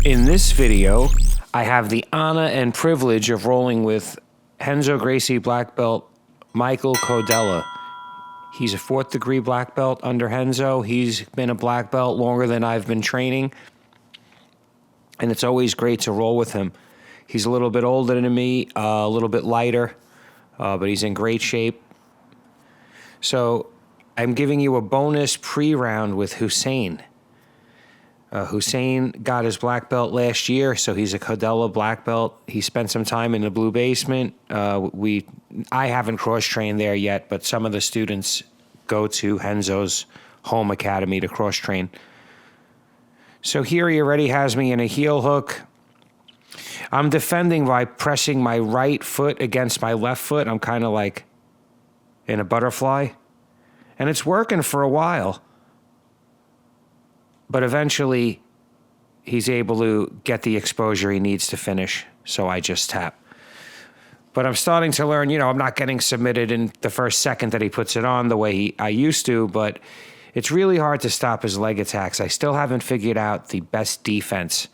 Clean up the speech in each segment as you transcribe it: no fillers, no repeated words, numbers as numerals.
In this video, I have the honor and privilege of rolling with Renzo Gracie black belt Michael Codella. He's a 4th degree black belt under Renzo. He's been a black belt longer than I've been training, and it's always great to roll with him. He's a little bit older than me, a little bit lighter, but he's in great shape. So I'm giving you a bonus pre-round with Hussein. Hussein got his black belt last year, so he's a Codella black belt. He spent some time in the blue basement. I haven't cross-trained there yet, but some of the students go to Renzo's home academy to cross-train. So here he already has me in a heel hook. I'm defending by pressing my right foot against my left foot. I'm kind of like in a butterfly. And it's working for a while. But eventually, he's able to get the exposure he needs to finish, so I just tap. But I'm starting to learn, I'm not getting submitted in the first second that he puts it on the way I used to, but it's really hard to stop his leg attacks. I still haven't figured out the best defense.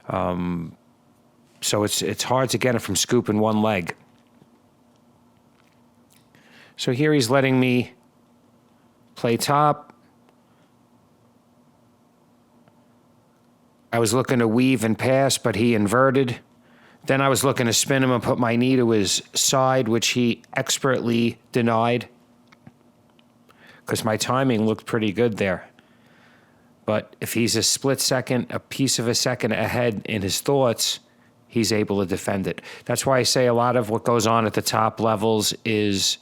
So it's hard to get him from scooping one leg. So here he's letting me play top. I was looking to weave and pass, but he inverted. Then I was looking to spin him and put my knee to his side, which he expertly denied, because my timing looked pretty good there. But if he's a split second, a piece of a second ahead in his thoughts, he's able to defend it. That's why I say a lot of what goes on at the top levels is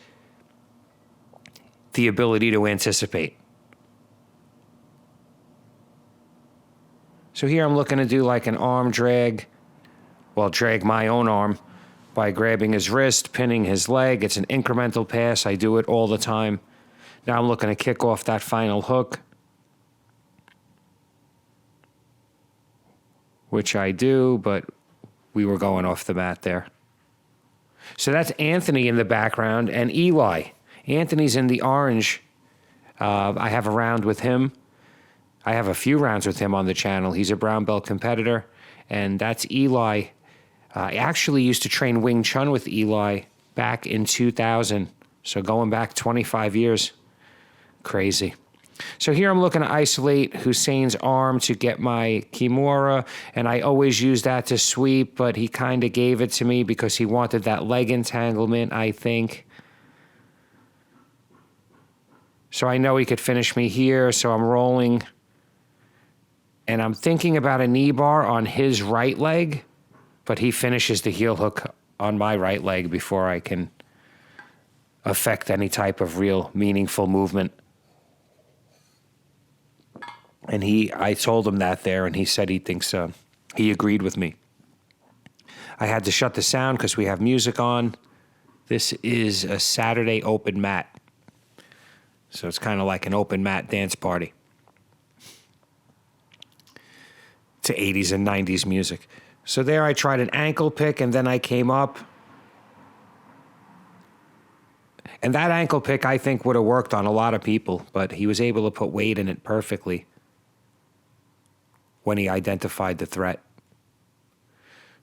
the ability to anticipate. So here I'm looking to do like an arm drag, drag my own arm by grabbing his wrist, pinning his leg. It's an incremental pass. I do it all the time. Now I'm looking to kick off that final hook, which I do, but we were going off the mat there. So that's Anthony in the background and Eli. Anthony's in the orange. I have a round with him. I have a few rounds with him on the channel. He's a brown belt competitor, and that's Eli. I actually used to train Wing Chun with Eli back in 2000, so going back 25 years. Crazy. So here I'm looking to isolate Hussein's arm to get my Kimura, and I always use that to sweep, but he kind of gave it to me because he wanted that leg entanglement, I think. So I know he could finish me here, so I'm rolling. And I'm thinking about a knee bar on his right leg, but he finishes the heel hook on my right leg before I can affect any type of real meaningful movement. And I told him that there, and he said he thinks he agreed with me. I had to shut the sound because we have music on. This is a Saturday open mat. So it's kind of like an open mat dance party to 80s and 90s music. So there I tried an ankle pick, and then I came up. And that ankle pick, I think, would have worked on a lot of people, but he was able to put weight in it perfectly when he identified the threat.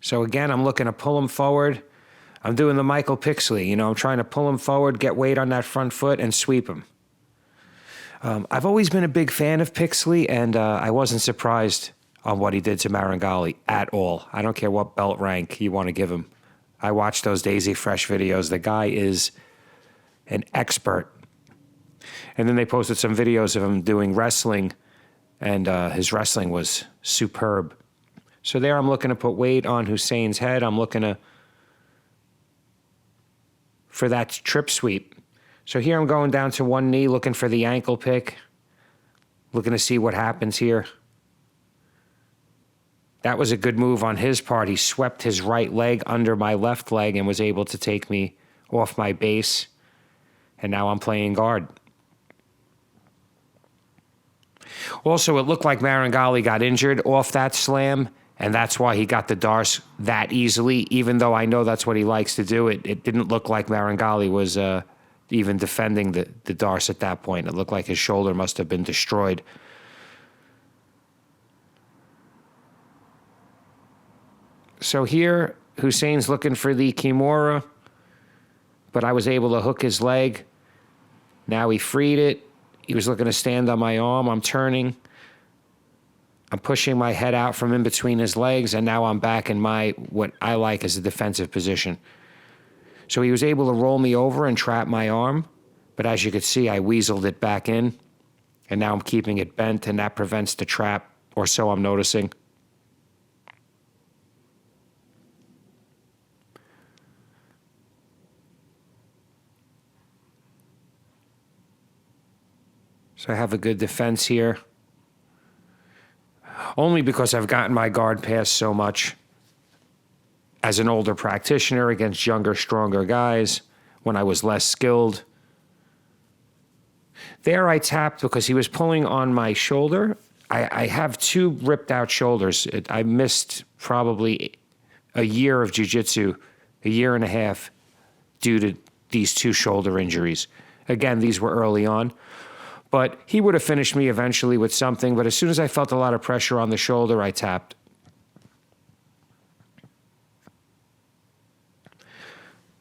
So again, I'm looking to pull him forward. I'm doing the Michael Pixley. I'm trying to pull him forward, get weight on that front foot, and sweep him. I've always been a big fan of Pixley, and I wasn't surprised on what he did to Marangali at all. I don't care what belt rank you want to give him. I watched those Daisy Fresh videos. The guy is an expert. And then they posted some videos of him doing wrestling, and his wrestling was superb. So there I'm looking to put weight on Hussein's head. I'm looking for that trip sweep. So here I'm going down to one knee, looking for the ankle pick, looking to see what happens here. That was a good move on his part. He swept his right leg under my left leg and was able to take me off my base. And now I'm playing guard. Also, it looked like Marangali got injured off that slam, and that's why he got the Darce that easily, even though I know that's what he likes to do. It didn't look like Marangali was even defending the Darce at that point. It looked like his shoulder must have been destroyed. So here, Hussein's looking for the Kimura, but I was able to hook his leg. Now he freed it. He was looking to stand on my arm. I'm turning. I'm pushing my head out from in between his legs, and now I'm back in what I like as a defensive position. So he was able to roll me over and trap my arm, but as you could see, I weaseled it back in, and now I'm keeping it bent, and that prevents the trap, or so I'm noticing. So I have a good defense here. Only because I've gotten my guard passed so much as an older practitioner against younger, stronger guys when I was less skilled. There I tapped because he was pulling on my shoulder. I have two ripped out shoulders. I missed probably a year of jiu-jitsu, a year and a half, due to these two shoulder injuries. Again, these were early on. But he would have finished me eventually with something. But as soon as I felt a lot of pressure on the shoulder, I tapped.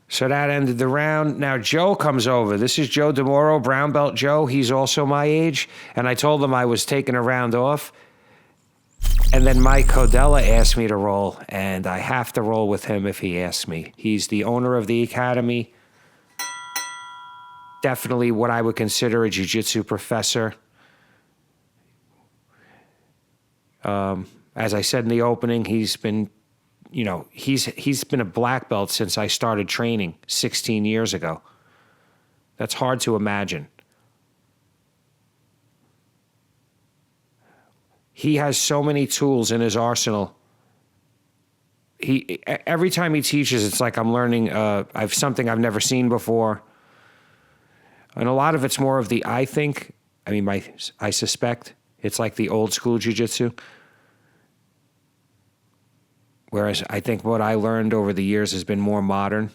So that ended the round. Now Joe comes over. This is Joe DeMoro, brown belt Joe. He's also my age. And I told him I was taking a round off. And then Mike Codella asked me to roll. And I have to roll with him if he asks me. He's the owner of the academy. Definitely what I would consider a jiu-jitsu professor. As I said in the opening, he's been a black belt since I started training 16 years ago. That's hard to imagine. He has so many tools in his arsenal. Every time he teaches, it's like I'm learning something I've never seen before. And a lot of it's more of I suspect it's like the old school jiu-jitsu. Whereas I think what I learned over the years has been more modern.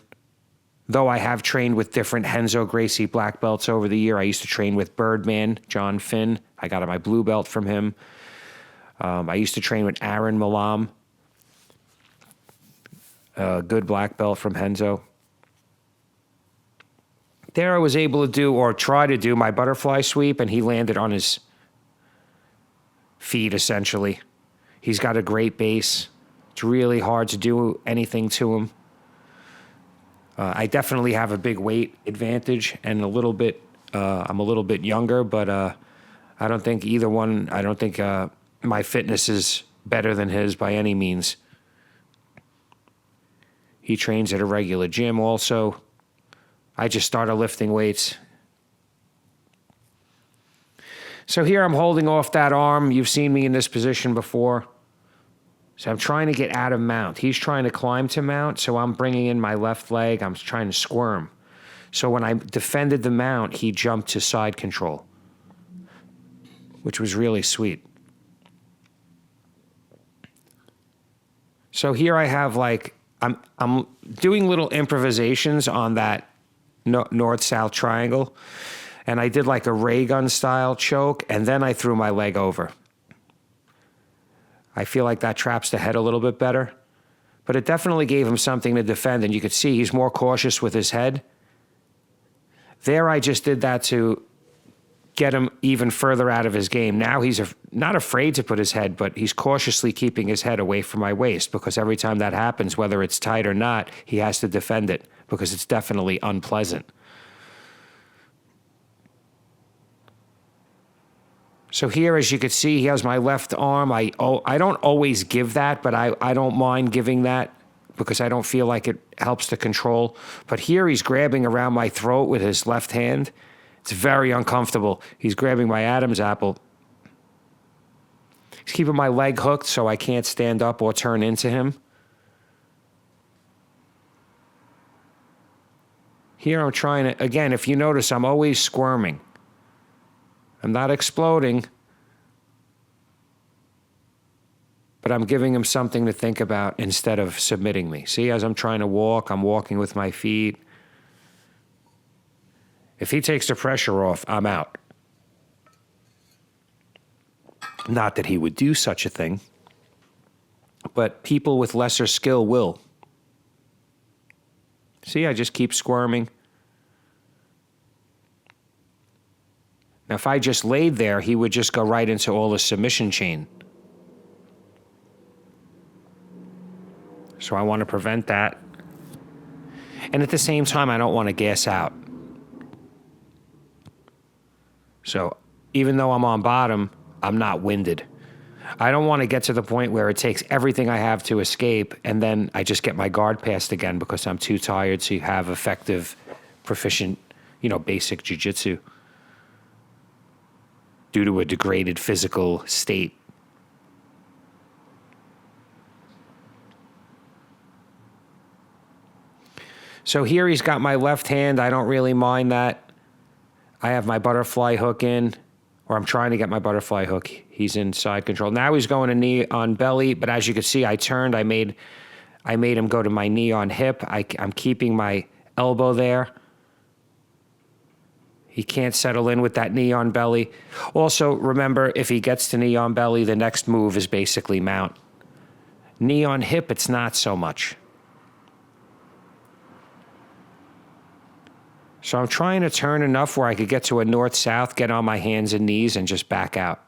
Though I have trained with different Renzo Gracie black belts over the year. I used to train with Birdman, John Finn. I got my blue belt from him. I used to train with Aaron Malam, a good black belt from Renzo. There I was able to do, or try to do, my butterfly sweep, and he landed on his feet, essentially. He's got a great base. It's really hard to do anything to him. I definitely have a big weight advantage, and I'm a little bit younger, but I don't think my fitness is better than his by any means. He trains at a regular gym also. I just started lifting weights. So here I'm holding off that arm. You've seen me in this position before. So I'm trying to get out of mount. He's trying to climb to mount, so I'm bringing in my left leg. I'm trying to squirm. So when I defended the mount, he jumped to side control, which was really sweet. So here I have I'm doing little improvisations on that north-south triangle, and I did like a ray gun style choke, and then I threw my leg over. I feel like that traps the head a little bit better, but it definitely gave him something to defend, and you could see he's more cautious with his head. There I just did that to get him even further out of his game. Now he's not afraid to put his head, but he's cautiously keeping his head away from my waist, because every time that happens, whether it's tight or not, he has to defend it, because it's definitely unpleasant. So here, as you can see, he has my left arm. I don't always give that, but I don't mind giving that because I don't feel like it helps to control. But here he's grabbing around my throat with his left hand. It's very uncomfortable. He's grabbing my Adam's apple. He's keeping my leg hooked so I can't stand up or turn into him. Here I'm trying to, again, if you notice, I'm always squirming. I'm not exploding, but I'm giving him something to think about instead of submitting me. See, as I'm trying to walk, I'm walking with my feet. If he takes the pressure off, I'm out. Not that he would do such a thing, but people with lesser skill will. See, I just keep squirming. Now, if I just laid there, he would just go right into all the submission chain. So I want to prevent that. And at the same time, I don't want to gas out. So even though I'm on bottom, I'm not winded. I don't want to get to the point where it takes everything I have to escape, and then I just get my guard passed again because I'm too tired to have effective, proficient, basic jiu-jitsu due to a degraded physical state. So here he's got my left hand. I don't really mind that. I have my butterfly hook in, or I'm trying to get my butterfly hook. He's in side control. Now he's going to knee on belly, but as you can see, I turned. I made him go to my knee on hip. I'm keeping my elbow there. He can't settle in with that knee on belly. Also, remember, if he gets to knee on belly, the next move is basically mount. Knee on hip, it's not so much. So I'm trying to turn enough where I could get to a north-south, get on my hands and knees, and just back out.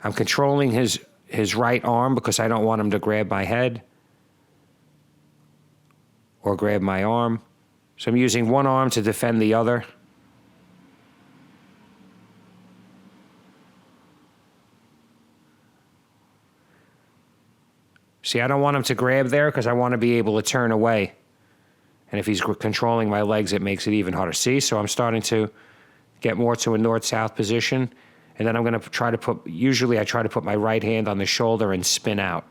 I'm controlling his right arm because I don't want him to grab my head or grab my arm. So I'm using one arm to defend the other. See, I don't want him to grab there because I want to be able to turn away. And if he's controlling my legs, it makes it even harder. See, so I'm starting to get more to a north-south position. And then I'm going to try to usually I try to put my right hand on the shoulder and spin out.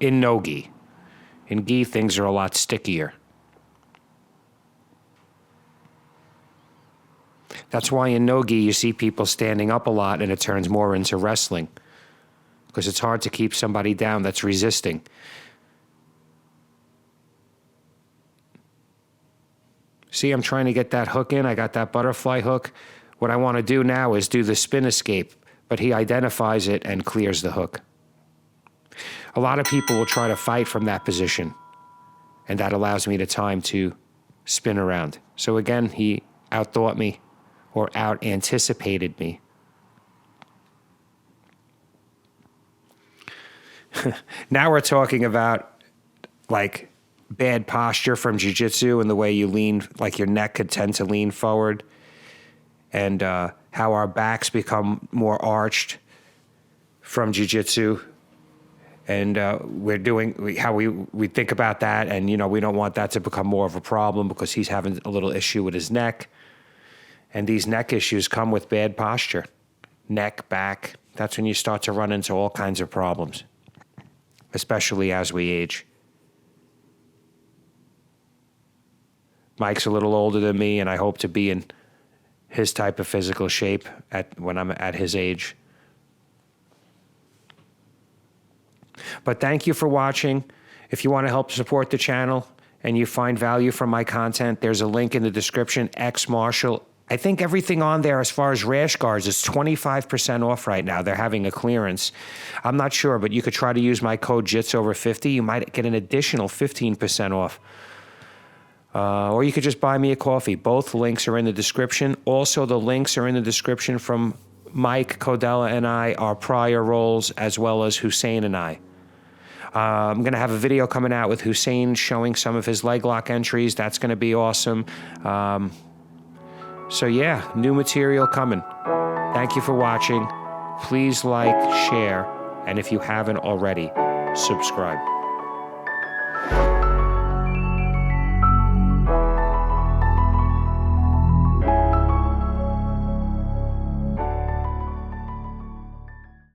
In no gi. In gi, things are a lot stickier. That's why in no gi you see people standing up a lot and it turns more into wrestling. Because it's hard to keep somebody down that's resisting. See, I'm trying to get that hook in. I got that butterfly hook. What I want to do now is do the spin escape, but he identifies it and clears the hook. A lot of people will try to fight from that position, and that allows me the time to spin around. So again, he outthought me or out-anticipated me. Now we're talking about, like, bad posture from jiu-jitsu and the way you lean, like your neck could tend to lean forward, and how our backs become more arched from jiu-jitsu. And we're doing how we think about that, and we don't want that to become more of a problem because he's having a little issue with his neck. And these neck issues come with bad posture. Neck, back, that's when you start to run into all kinds of problems, especially as we age. Mike's a little older than me, and I hope to be in his type of physical shape when I'm at his age. But thank you for watching. If you want to help support the channel and you find value from my content, there's a link in the description, X Marshall. I think everything on there as far as rash guards is 25% off right now. They're having a clearance. I'm not sure, but you could try to use my code Jits over 50. You might get an additional 15% off. Or you could just buy me a coffee. Both links are in the description. Also, the links are in the description from Mike Codella and I, our prior roles, as well as Hussein and I. I'm going to have a video coming out with Hussein showing some of his leg lock entries. That's going to be awesome. So yeah, new material coming. Thank you for watching. Please like, share, and if you haven't already, subscribe.